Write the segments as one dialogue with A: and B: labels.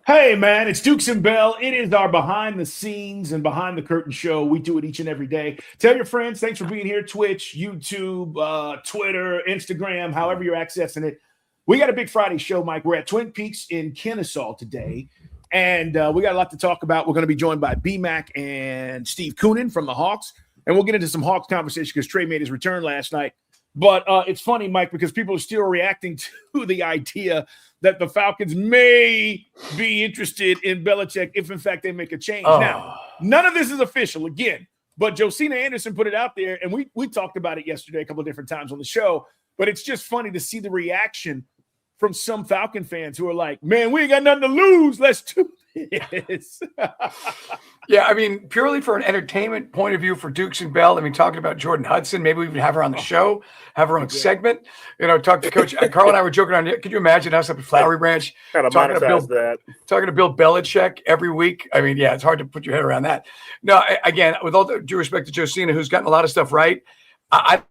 A: Hey, man, it's Dukes and Bell. It is our behind the scenes and behind the curtain show. We do it each and every day. Tell your friends, thanks for being here. Twitch, YouTube, Twitter, Instagram, however you're accessing it. We got a big Friday show, Mike. We're at Twin Peaks in Kennesaw today, and we got a lot to talk about. We're going to be joined by B-Mac and Steve Koonin from the Hawks, and we'll get into some Hawks conversation because Trey made his return last night. But it's funny, Mike, because people are still reacting to the idea that the Falcons may be interested in Belichick if, in fact, they make a change. Now, none of this is official, again, but Josina Anderson put it out there, and we talked about it yesterday a couple of different times on the show, but it's just funny to see the reaction from some Falcon fans who are like, man, we ain't got nothing to lose. Let's do this.
B: Yeah, I mean, purely for an entertainment point of view for Dukes and Bell, I mean, talking about Jordan Hudson, maybe we would have her on the show, have her own segment, talk to Coach. Carl and I were joking on, could you imagine us up at Flowery Branch talking to Bill Belichick every week? I mean, yeah, it's hard to put your head around that. No, again, with all due respect to Josina, who's gotten a lot of stuff right, I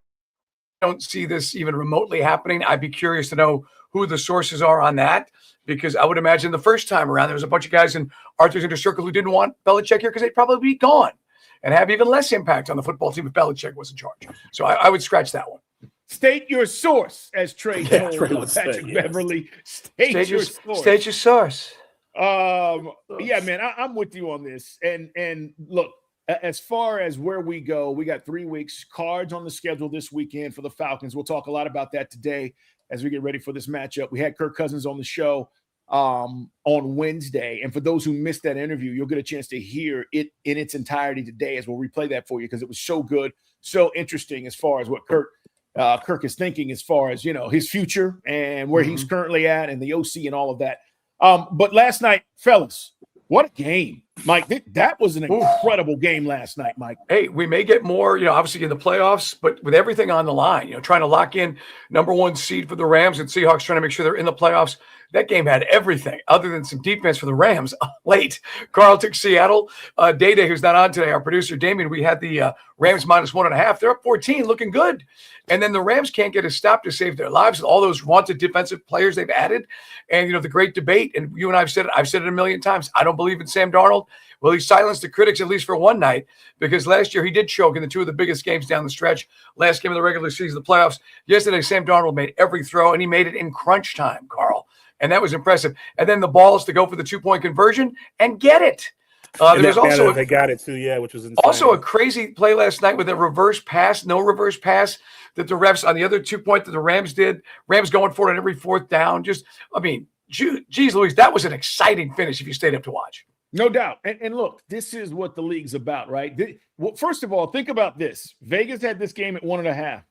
B: don't see this even remotely happening. I'd be curious to know who the sources are on that, because I would imagine the first time around, there was a bunch of guys in Arthur's Inner Circle who didn't want Belichick here because they'd probably be gone and have even less impact on the football team if Belichick was in charge. So I would scratch that one.
A: State your source, as Trey told Patrick Beverly. State your source.
B: State your source.
A: Yeah, man, I'm with you on this. And look, as far as where we go, we got 3 weeks. Cards on the schedule this weekend for the Falcons. We'll talk a lot about that today as we get ready for this matchup. We had Kirk Cousins on the show on Wednesday. And for those who missed that interview, you'll get a chance to hear it in its entirety today as we'll replay that for you because it was so good, so interesting as far as what Kirk is thinking as far as, his future and where he's currently at and the OC and all of that. But last night, fellas, what a game. Mike, that was an incredible game last night, Mike.
B: Hey, we may get more, obviously in the playoffs, but with everything on the line, trying to lock in number 1 seed for the Rams and Seahawks, trying to make sure they're in the playoffs. That game had everything other than some defense for the Rams late. Carl took Seattle. Day, who's not on today, our producer, Damien, we had the Rams -1.5. They're up 14, looking good. And then the Rams can't get a stop to save their lives with all those wanted defensive players they've added. And, the great debate, and you and I I've said it a million times, I don't believe in Sam Darnold. Well, he silenced the critics at least for one night because last year he did choke in the 2 of the biggest games down the stretch. Last game of the regular season, the playoffs. Yesterday, Sam Darnold made every throw, and he made it in crunch time, Carl. And that was impressive. And then the balls to go for the 2-point conversion and get it.
C: There's also they got it too, yeah, which was insane.
B: Also a crazy play last night with a reverse pass, no reverse pass that the refs on the other 2-point that the Rams did. Rams going for it on every 4th down. Geez Louise, that was an exciting finish if you stayed up to watch.
A: No doubt. And look, this is what the league's about, right? Well, first of all, think about this. Vegas had this game at 1.5.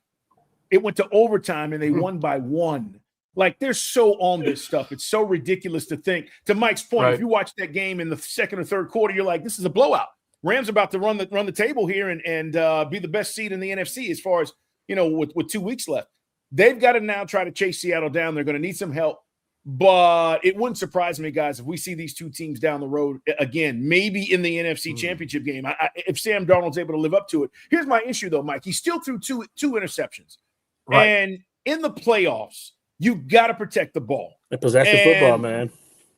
A: It went to overtime and they won by 1. Like, they're so on this stuff. It's so ridiculous to think. To Mike's point, If you watch that game in the second or third quarter, you're like, this is a blowout. Rams about to run the table here and be the best seed in the NFC as far as, with 2 weeks left. They've got to now try to chase Seattle down. They're going to need some help. But it wouldn't surprise me, guys, if we see these 2 teams down the road again, maybe in the NFC Championship game, if Sam Darnold's able to live up to it. Here's my issue, though, Mike. He still threw two interceptions. Right. And in the playoffs, you got to protect the ball.
C: And possession football, man.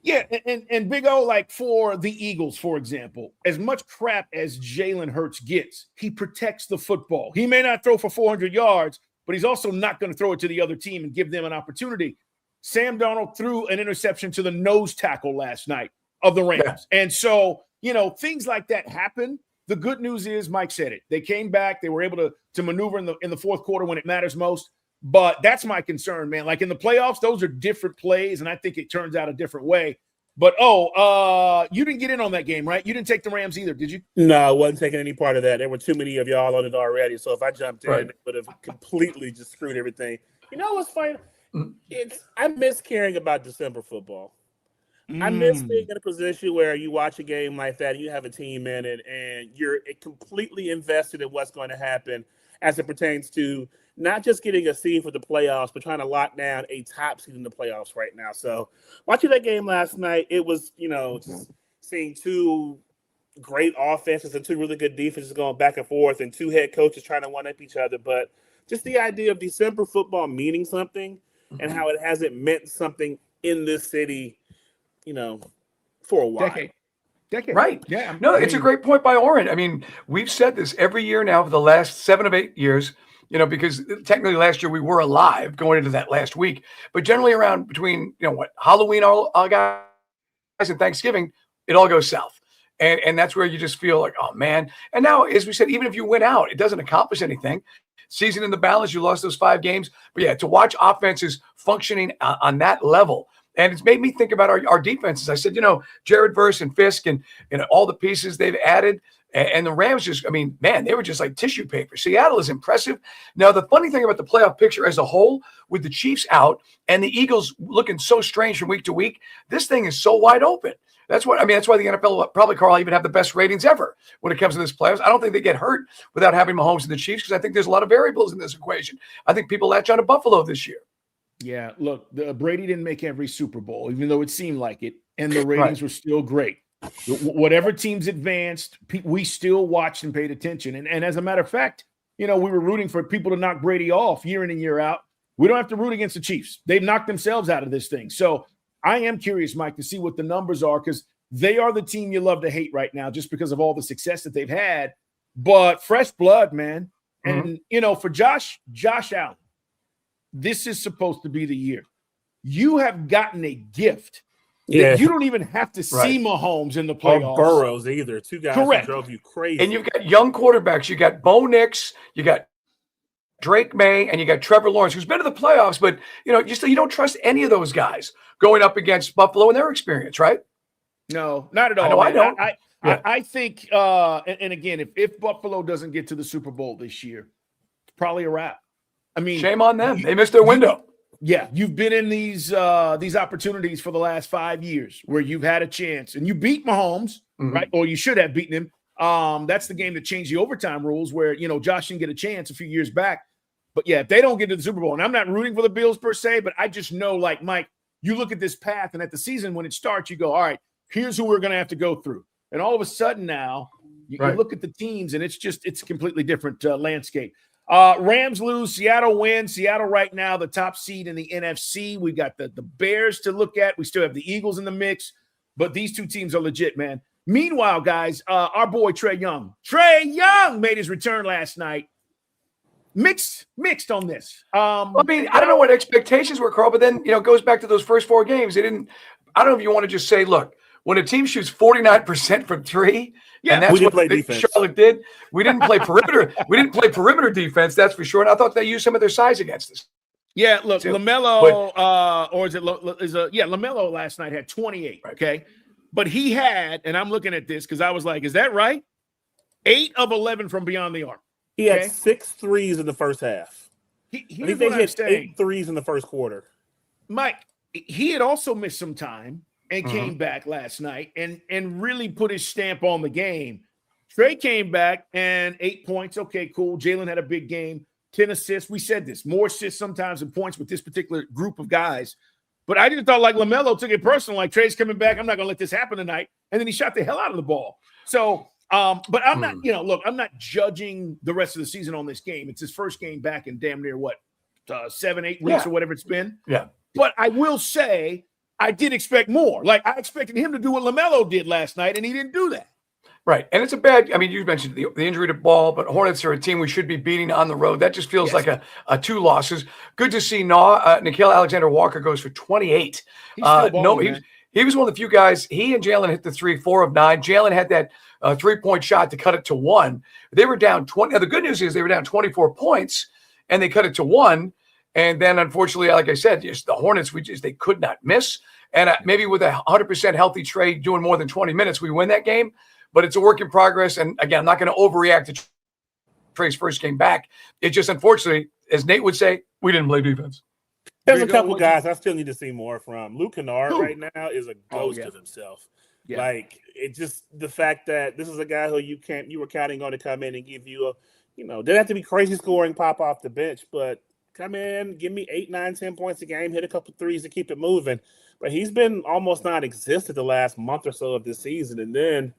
A: Yeah, and Big O, like for the Eagles, for example, as much crap as Jalen Hurts gets, he protects the football. He may not throw for 400 yards, but he's also not going to throw it to the other team and give them an opportunity. Sam Darnold threw an interception to the nose tackle last night of the Rams. Yeah. And so, things like that happen. The good news is, Mike said it. They came back. They were able to maneuver in the fourth quarter when it matters most. But that's my concern, man. Like in the playoffs, those are different plays, and I think it turns out a different way. But, you didn't get in on that game, right? You didn't take the Rams either, did you?
C: No, I wasn't taking any part of that. There were too many of y'all on it already. So if I jumped in, it would have completely just screwed everything. You know what's funny? I miss caring about December football. I miss being in a position where you watch a game like that, and you have a team in it, and you're completely invested in what's going to happen as it pertains to not just getting a seed for the playoffs, but trying to lock down a top seed in the playoffs right now. So watching that game last night, it was, just seeing 2 great offenses and 2 really good defenses going back and forth and 2 head coaches trying to one-up each other. But just the idea of December football meaning something and how it hasn't meant something in this city, for a while.
A: Decade.
B: Right.
A: Yeah.
B: No, it's a great point by Orin. I mean, we've said this every year now for the last 7 of 8 years, because technically last year we were alive going into that last week, but generally around between, Halloween, all guys, and Thanksgiving, it all goes south. And that's where you just feel like, oh, man. And now, as we said, even if you win out, it doesn't accomplish anything. Season in the balance, you lost those 5 games. But, yeah, to watch offenses functioning on that level, and it's made me think about our defenses. I said, Jared Verse and Fisk and all the pieces they've added. And the Rams just, they were just like tissue paper. Seattle is impressive. Now, the funny thing about the playoff picture as a whole, with the Chiefs out and the Eagles looking so strange from week to week, this thing is so wide open. That's why the NFL will probably, Carl, even have the best ratings ever when it comes to this playoffs. I don't think they get hurt without having Mahomes and the Chiefs, because I think there's a lot of variables in this equation. I think people latch on to Buffalo this year.
A: Yeah, look, Brady didn't make every Super Bowl, even though it seemed like it, and the ratings were still great. Whatever teams advanced, we still watched and paid attention. And as a matter of fact, we were rooting for people to knock Brady off year in and year out. We don't have to root against the Chiefs. They've knocked themselves out of this thing. So I am curious, Mike, to see what the numbers are, because they are the team you love to hate right now just because of all the success that they've had. But fresh blood, man. And, for Josh Allen, this is supposed to be the year. You have gotten a gift. Yeah. You don't even have to see Mahomes in the playoffs.
C: Or Burrows either. 2 guys who drove you crazy.
B: And you've got young quarterbacks. You got Bo Nix. You got Drake May, and you got Trevor Lawrence, who's been to the playoffs, but you don't trust any of those guys going up against Buffalo and their experience, right?
A: No, not at all.
B: I don't.
A: I think, and again, if Buffalo doesn't get to the Super Bowl this year, it's probably a wrap.
B: Shame on them. They missed their window.
A: You've been in these opportunities for the last 5 years where you've had a chance and you beat Mahomes, right? Or you should have beaten him. That's the game that changed the overtime rules where, Josh didn't get a chance a few years back. But yeah, if they don't get to the Super Bowl, and I'm not rooting for the Bills per se, but I just know, like, Mike, you look at this path, and at the season when it starts, you go, all right, here's who we're going to have to go through. And all of a sudden now you look at the teams, and it's a completely different landscape. Rams lose, Seattle wins. Seattle right now the top seed in the NFC. We got the Bears to look at. We still have the Eagles in the mix, but these 2 teams are legit, man. Meanwhile, guys, our boy Trey Young made his return last night. Mixed on this. I
B: don't know what expectations were, Carl, but then it goes back to those first 4 games. I don't know if you want to just say, look, when a team shoots 49% from 3, and that's what Charlotte did. We didn't play perimeter. We didn't play perimeter defense. That's for sure. And I thought they used some of their size against us.
A: Yeah, look, LaMelo, LaMelo last night had 28. Okay, but he had, and I'm looking at this because I was like, is that right? 8 of 11 from beyond the arc.
C: He had 6 threes in the first half.
A: He hit
C: 8 threes in the first quarter.
A: Mike, he had also missed some time and came back last night and really put his stamp on the game. Trey came back and 8 points. Okay, cool. Jalen had a big game, 10 assists. We said this, more assists sometimes than points with this particular group of guys. But I just thought like LaMelo took it personal, like Trey's coming back. I'm not going to let this happen tonight. And then he shot the hell out of the ball. So, but I'm not, I'm not judging the rest of the season on this game. It's his first game back in damn near 7-8 weeks or whatever it's been.
B: Yeah.
A: But I will say, I did expect more. Like, I expected him to do what LaMelo did last night, and he didn't do that.
B: Right. And it's a bad – you mentioned the injury to Ball, but Hornets are a team we should be beating on the road. That just feels like a 2 losses. Good to see Nickeil Alexander-Walker goes for 28.
A: He's still balling,
B: he was one of the few guys – he and Jalen hit the 3, 4 of 9. Jalen had that 3-point shot to cut it to 1. They were down 20 – now, the good news is they were down 24 points, and they cut it to 1. And then, unfortunately, like I said, just the Hornets, they could not miss. And maybe with a 100% healthy Trey doing more than 20 minutes, we win that game. But it's a work in progress. And, again, I'm not going to overreact to Trey's first game back. It just, unfortunately, as Nate would say, we didn't play defense.
C: There's a couple guys I still need to see more from. Luke Kennard right now is a ghost of himself. Yeah. Like, it just the fact that this is a guy who you were counting on to come in and give you didn't have to be crazy scoring pop off the bench, but come in, give me 8, 9, 10 points a game, hit a couple threes to keep it moving. But he's been almost non-existent the last month or so of this season. And then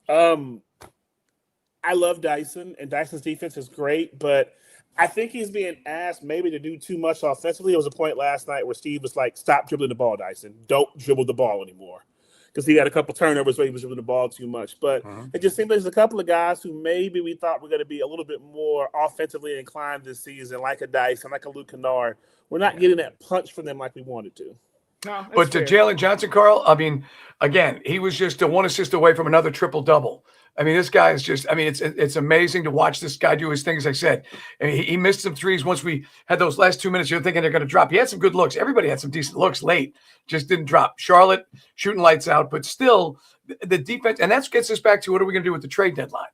C: I love Dyson, and Dyson's defense is great, but I think he's being asked maybe to do too much offensively. There was a point last night where Steve was like, stop dribbling the ball, Dyson. Don't dribble the ball anymore. because he had a couple turnovers where he was moving the ball too much. But it just seems like there's a couple of guys who maybe we thought were going to be a little bit more offensively inclined this season, like a Dice and like a Luke Kennard. We're not getting that punch from them like we wanted to.
A: No,
B: but to Jalen Johnson, Carl, I mean, again, he was just one assist away from another triple-double. I mean, this guy is just – I mean, it's amazing to watch this guy do his thing, as I said. I mean, he missed some threes once we had those last 2 minutes. You're thinking they're going to drop. He had some good looks. Everybody had some decent looks late. Just didn't drop. Charlotte shooting lights out. But still, the defense – and that gets us back to what are we going to do with the trade deadline?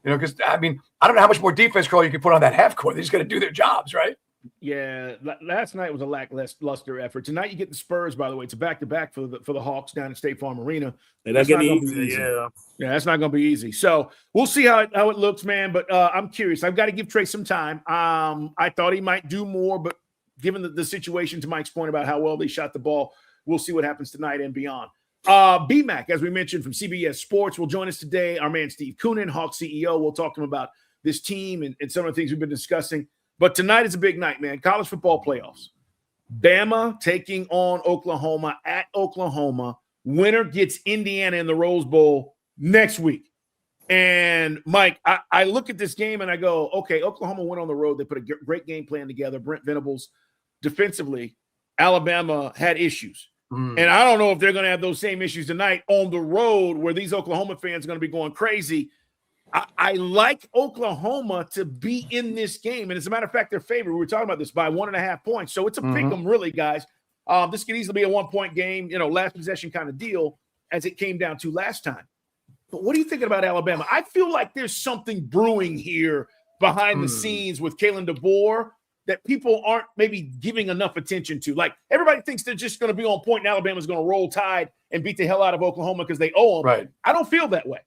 B: You know, because, I mean, I don't know how much more defense, Carl, you can put on that half court. They just got to do their jobs, right?
A: Yeah, last night was a lackluster effort. Tonight you get the Spurs, by the way. It's a back-to-back for the Hawks down at State Farm Arena.
C: That's not going to be easy. Yeah,
A: that's not going to be easy. So we'll see how it looks, man. But I'm curious. I've got to give Trey some time. I thought he might do more, but given the situation, to Mike's point about how well they shot the ball, we'll see what happens tonight and beyond. BMAC, as we mentioned, from CBS Sports, will join us today. Our man Steve Koonin, Hawks CEO. We'll talk to him about this team and some of the things we've been discussing. But tonight is a big night, man. College football playoffs. Bama taking on Oklahoma at Oklahoma. Winner gets Indiana in the Rose Bowl next week. And, Mike, I look at this game and I go, okay, Oklahoma went on the road. They put a great game plan together. Brent Venables, defensively, Alabama had issues. And I don't know if they're going to have those same issues tonight on the road where these Oklahoma fans are going to be going crazy. I like Oklahoma to be in this game. And as a matter of fact, they're favored. We were talking about this by 1.5 points. So it's a pick 'em, really, guys. This could easily be a 1-point game, last possession kind of deal as it came down to last time. But what are you thinking about Alabama? I feel like there's something brewing here behind the scenes with Kalen DeBoer that people aren't maybe giving enough attention to. Like, everybody thinks they're just going to be on point and Alabama's going to roll tide and beat the hell out of Oklahoma because they owe them.
B: Right.
A: I don't feel that way.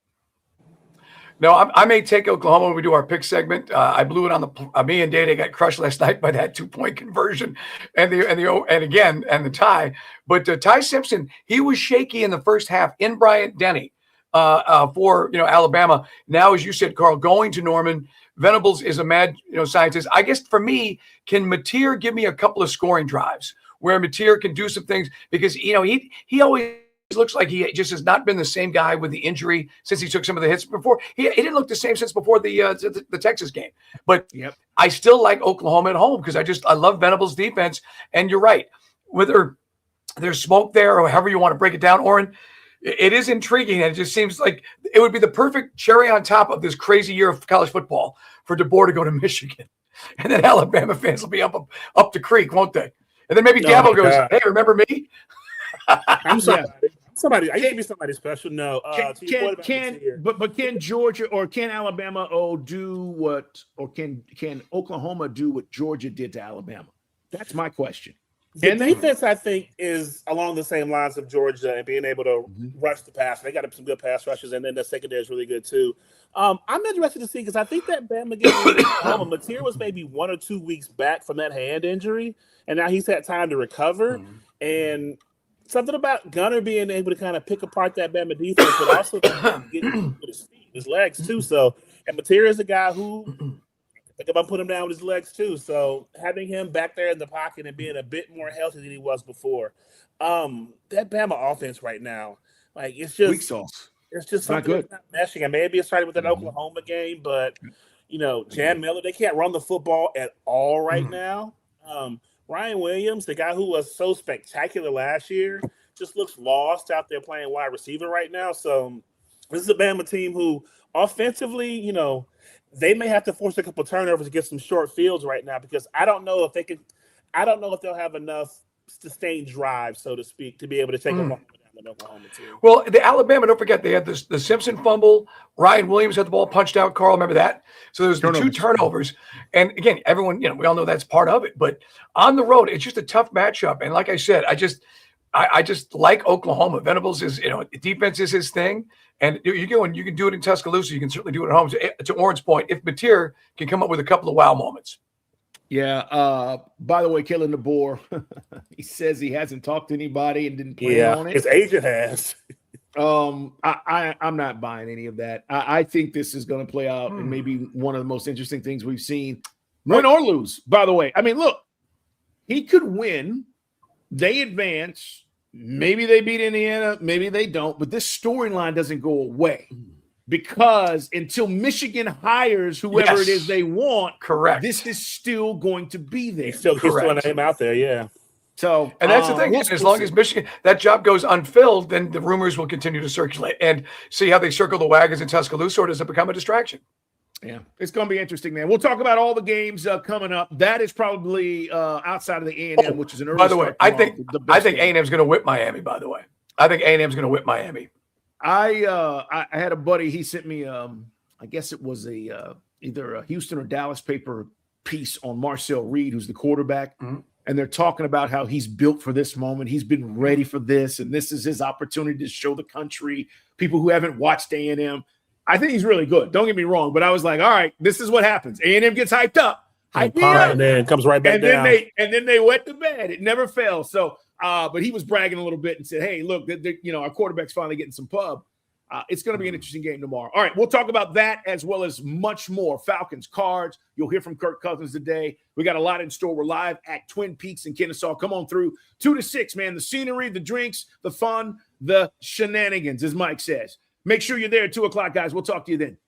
B: No, I may take Oklahoma when we do our pick segment. I blew it on me and Data got crushed last night by that 2-point conversion and the tie. But Ty Simpson, he was shaky in the first half in Bryant-Denny for Alabama. Now, as you said, Carl, going to Norman, Venables is a mad scientist. I guess for me, can Mateer give me a couple of scoring drives where Mateer can do some things because he always looks like he just has not been the same guy with the injury since he took some of the hits before. He didn't look the same since before the Texas game. But I still like Oklahoma at home because I love Venables' defense. And you're right. Whether there's smoke there or however you want to break it down, Orin, it is intriguing. And it just seems like it would be the perfect cherry on top of this crazy year of college football for DeBoer to go to Michigan. And then Alabama fans will be up the creek, won't they? And then maybe Dabo goes, hey, remember me?
C: I'm sorry. Somebody, I can't be somebody special. No,
A: can Georgia or can Alabama can Oklahoma do what Georgia did to Alabama? That's my question.
C: The defense, I think, is along the same lines of Georgia and being able to rush the pass. They got some good pass rushes, and then the secondary is really good too. I'm interested to see because I think that Bama game, Mateer was maybe 1 or 2 weeks back from that hand injury, and now he's had time to recover. And something about Gunner being able to kind of pick apart that Bama defense, but also get with his feet, his legs too. So, and Mateer is a guy who, if I put him down with his legs too. So having him back there in the pocket and being a bit more healthy than he was before, that Bama offense right now, like it's just
A: weak sauce.
C: It's just something that's not meshing. And maybe it started with that Oklahoma game, but Jan Miller, they can't run the football at all right now. Ryan Williams, the guy who was so spectacular last year, just looks lost out there playing wide receiver right now. So this is a Bama team who offensively, they may have to force a couple turnovers to get some short fields right now because I don't know if they'll have enough sustained drive, so to speak, to be able to take them off down the Oklahoma team.
B: Well, the Alabama, don't forget, they had the Simpson fumble. Ryan Williams had the ball punched out. Carl, remember that? So there's the 2 turnovers. And again, everyone, we all know that's part of it. But on the road, it's just a tough matchup. And like I said, I just like Oklahoma. Venables is, defense is his thing. And you can do it in Tuscaloosa. You can certainly do it at home. To Orin's point, if Mateer can come up with a couple of wow moments.
A: Yeah. By the way, Kalen DeBoer, he says he hasn't talked to anybody and didn't plan on it.
C: His agent has.
A: I'm not buying any of that. I think this is going to play out and maybe one of the most interesting things we've seen, win or lose. By the way, I mean, look, he could win. They advance. Maybe they beat Indiana, maybe they don't, but this storyline doesn't go away because until Michigan hires whoever it is they want,
B: correct,
A: this is still going to be there.
C: He's still a name out there, yeah.
A: So,
B: and that's the thing. As long as Michigan, that job goes unfilled, then the rumors will continue to circulate and see how they circle the wagons in Tuscaloosa, or does it become a distraction?
A: Yeah, it's going to be interesting, man. We'll talk about all the games coming up. That is probably outside of the A&M, which is an early.
B: By the way, I think
A: A&M
B: is going to whip Miami. By the way, I think A&M is going to whip Miami.
A: I had a buddy. He sent me, I guess it was either a Houston or Dallas paper piece on Marcel Reed, who's the quarterback, and they're talking about how he's built for this moment. He's been ready for this, and this is his opportunity to show the country, people who haven't watched A&M. I think he's really good. Don't get me wrong, but I was like, all right, this is what happens. A&M gets hyped up,
C: and then comes right back down.
A: And then they wet the bed. It never fails. So, but he was bragging a little bit and said, hey, look, our quarterback's finally getting some pub. It's going to be an interesting game tomorrow. All right, we'll talk about that as well as much more. Falcons, Cards. You'll hear from Kirk Cousins today. We got a lot in store. We're live at Twin Peaks in Kennesaw. Come on through 2 to 6, man. The scenery, the drinks, the fun, the shenanigans, as Mike says. Make sure you're there at 2 o'clock, guys. We'll talk to you then.